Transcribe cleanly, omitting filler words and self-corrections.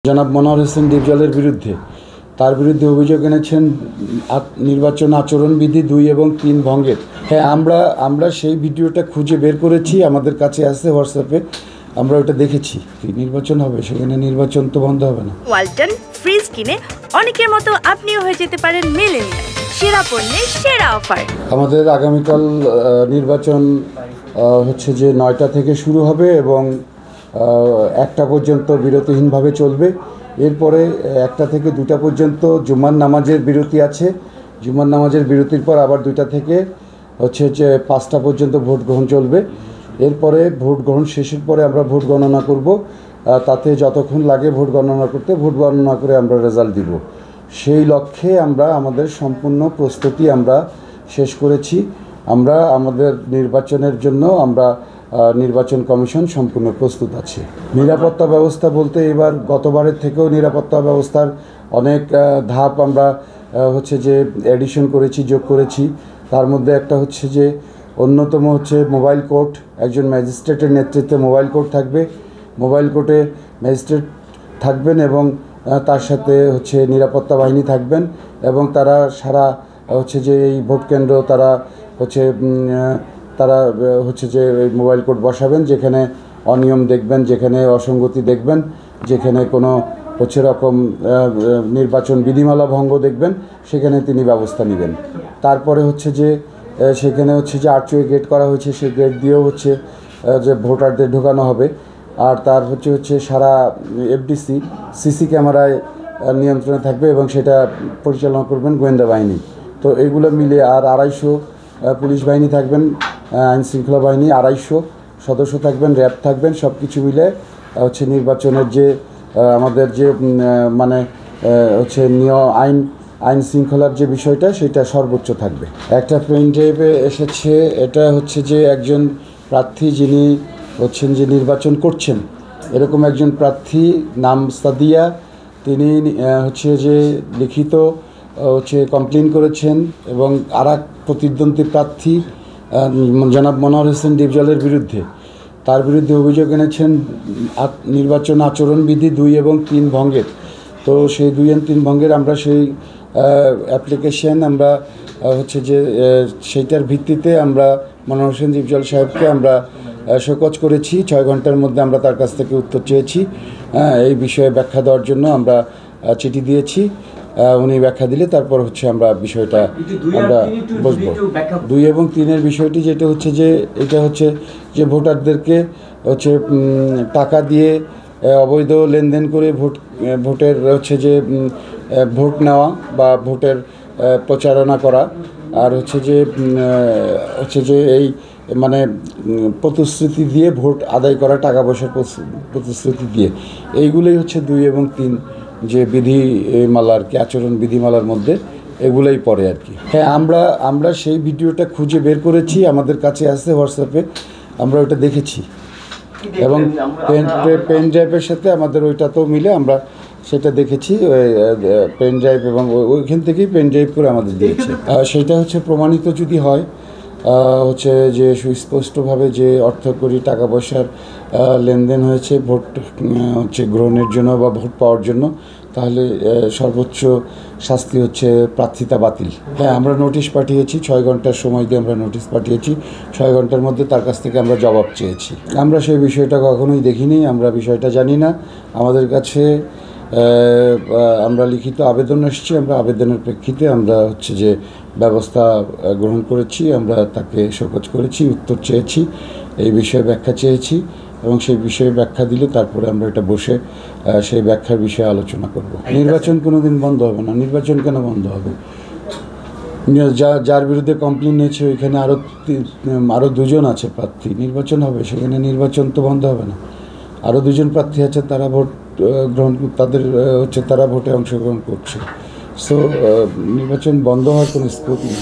জনাব মনোহর হোসেন ডিপজলের বিরুদ্ধে তার বিরুদ্ধে অভিযোগ এনেছেন নির্বাচন আচরণবিধি 2 এবং 3 ভঙ্গের। হ্যাঁ, আমরা সেই ভিডিওটা খুঁজে বের করেছি, আমাদের কাছে আছে হোয়াটসঅ্যাপে, আমরা ওটা দেখেছি। নির্বাচন হবে, সেখানে নির্বাচন তো বন্ধ হবে না। ওয়ালটন ফ্রিজ কিনে অনেকের মতো আপনিও হয়ে যেতে পারেন মিলেনিয়াল, সেরা পণ্যের সেরা অফার। আমাদের আগামীকাল নির্বাচন হচ্ছে যে 9টা থেকে শুরু হবে এবং 1টা পর্যন্ত বিরতিহীনভাবে চলবে। এরপরে 1টা থেকে 2টা পর্যন্ত জুমার নামাজের বিরতি আছে। জুমার নামাজের বিরতির পর আবার 2টা থেকে হচ্ছে যে 5টা পর্যন্ত ভোট গ্রহণ চলবে। এরপরে ভোট গ্রহণ শেষের পরে আমরা ভোট গণনা করব। তাতে যতক্ষণ লাগে ভোট গণনা করতে, ভোট গণনা করে আমরা রেজাল্ট দিব। সেই লক্ষ্যে আমরা আমাদের সম্পূর্ণ প্রস্তুতি আমরা শেষ করেছি। আমরা আমাদের নির্বাচনের জন্য নির্বাচন কমিশন সম্পূর্ণ প্রস্তুত আছে। নিরাপত্তা ব্যবস্থা বলতে এবার গতবারের থেকেও নিরাপত্তা ব্যবস্থার অনেক ধাপ আমরা হচ্ছে যে এডিশন করেছি, যোগ করেছি। তার মধ্যে একটা হচ্ছে যে অন্যতম হচ্ছে মোবাইল কোর্ট, একজন ম্যাজিস্ট্রেটের নেতৃত্বে মোবাইল কোর্ট থাকবে। মোবাইল কোর্টে ম্যাজিস্ট্রেট থাকবেন এবং তার সাথে হচ্ছে নিরাপত্তা বাহিনী থাকবেন এবং তারা সারা হচ্ছে যে এই ভোট কেন্দ্র তারা হচ্ছে যে মোবাইল কোর্ট বসাবেন, যেখানে অনিয়ম দেখবেন, যেখানে অসঙ্গতি দেখবেন, যেখানে কোনো হচ্ছে রকম নির্বাচন বিধিমালা ভঙ্গ দেখবেন, সেখানে তিনি ব্যবস্থা নেবেন। তারপরে হচ্ছে যে সেখানে হচ্ছে যে আর্চওয়ে গেট করা হয়েছে, সেই গেট দিয়েও হচ্ছে যে ভোটারদের ঢোকানো হবে। আর তার হচ্ছে সারা এফডিসি সিসি ক্যামেরায় নিয়ন্ত্রণে থাকবে এবং সেটা পরিচালনা করবেন গোয়েন্দা বাহিনী। তো এগুলো মিলে আর 250 পুলিশ বাহিনী থাকবেন, আইন শৃঙ্খলা বাহিনী 250 সদস্য থাকবেন, র্যাব থাকবেন। সব কিছু মিলে হচ্ছে নির্বাচনের যে আমাদের যে মানে হচ্ছে আইন শৃঙ্খলার যে বিষয়টা, সেটা সর্বোচ্চ থাকবে। একটা পেন ড্রাইভে এসেছে, এটা হচ্ছে যে একজন প্রার্থী যিনি হচ্ছেন যে নির্বাচন করছেন, এরকম একজন প্রার্থী নাম সাদিয়া, তিনি হচ্ছে যে লিখিত হচ্ছে কমপ্লেন করেছেন এবং আরেক প্রতিদ্বন্দ্বী প্রার্থী জনাব মনোহর হোসেন ডিপজলের বিরুদ্ধে তার বিরুদ্ধে অভিযোগ এনেছেন নির্বাচন আচরণবিধি 2 এবং 3 ভঙ্গের। তো সেই 2 এবং 3 ভঙ্গের আমরা সেই অ্যাপ্লিকেশন আমরা হচ্ছে যে সেইটার ভিত্তিতে আমরা মনোহর হোসেন ডিপজল সাহেবকে আমরা শোকজ করেছি। 6 ঘন্টার মধ্যে আমরা তার কাছ থেকে উত্তর চেয়েছি। এই বিষয়ে ব্যাখ্যা দেওয়ার জন্য আমরা চিঠি দিয়েছি। উনি ব্যাখ্যা দিলে তারপর হচ্ছে আমরা বিষয়টা আমরা বসবো। 2 এবং 3-এর বিষয়টি যেটা হচ্ছে যে এটা হচ্ছে যে ভোটারদেরকে হচ্ছে টাকা দিয়ে অবৈধ লেনদেন করে ভোটের হচ্ছে যে ভোট নেওয়া বা ভোটের প্রচারণা করা, আর হচ্ছে যে এই মানে প্রতিশ্রুতি দিয়ে ভোট আদায় করা, টাকা পয়সার প্রতিশ্রুতি দিয়ে, এইগুলোই হচ্ছে 2 এবং 3 যে বিধিমালা আর কি, আচরণ বিধিমালার মধ্যে এগুলোই পড়ে আর কি। হ্যাঁ, আমরা সেই ভিডিওটা খুঁজে বের করেছি, আমাদের কাছে আছে হোয়াটসঅ্যাপে, আমরা ওটা দেখেছি এবং পেন ড্রাইভের সাথে আমাদের ওইটাতেও মিলে আমরা সেটা দেখেছি। পেন ড্রাইভ এবং ওইখান থেকেই পেন ড্রাইভ করে আমাদের দিয়েছে। সেটা হচ্ছে প্রমাণিত যদি হয় হচ্ছে যে সুস্পষ্টভাবে যে অর্থকরী টাকা পয়সার লেনদেন হয়েছে ভোট হচ্ছে গ্রহণের জন্য বা ভোট পাওয়ার জন্য, তাহলে সর্বোচ্চ শাস্তি হচ্ছে প্রার্থিতা বাতিল। হ্যাঁ, আমরা নোটিশ পাঠিয়েছি, 6 ঘন্টার সময় দিয়ে আমরা নোটিশ পাঠিয়েছি। 6 ঘন্টার মধ্যে তার কাছ থেকে আমরা জবাব চেয়েছি। আমরা সেই বিষয়টা কখনোই দেখিনি, আমরা বিষয়টা জানি না। আমাদের কাছে আমরা লিখিত আবেদন এসেছি, আমরা আবেদনের প্রেক্ষিতে আমরা হচ্ছে যে ব্যবস্থা গ্রহণ করেছি। আমরা তাকে শোকজ করেছি, উত্তর চেয়েছি, এই বিষয়ে ব্যাখ্যা চেয়েছি এবং সেই বিষয়ে ব্যাখ্যা দিলে তারপরে আমরা এটা বসে সেই ব্যাখ্যার বিষয়ে আলোচনা করব। নির্বাচন কোনোদিন বন্ধ হবে না। নির্বাচন কেন বন্ধ হবে? যার বিরুদ্ধে কমপ্লেন নিয়েছে ওইখানে আরও 2জন আছে প্রার্থী, নির্বাচন হবে, সেখানে নির্বাচন তো বন্ধ হবে না। আরও 2জন প্রার্থী আছে, তারা ভোট গ্রহণ, তারা ভোটে অংশগ্রহণ করছে। সো নির্বাচন বন্ধ হওয়ার কোনো স্কোপ নেই।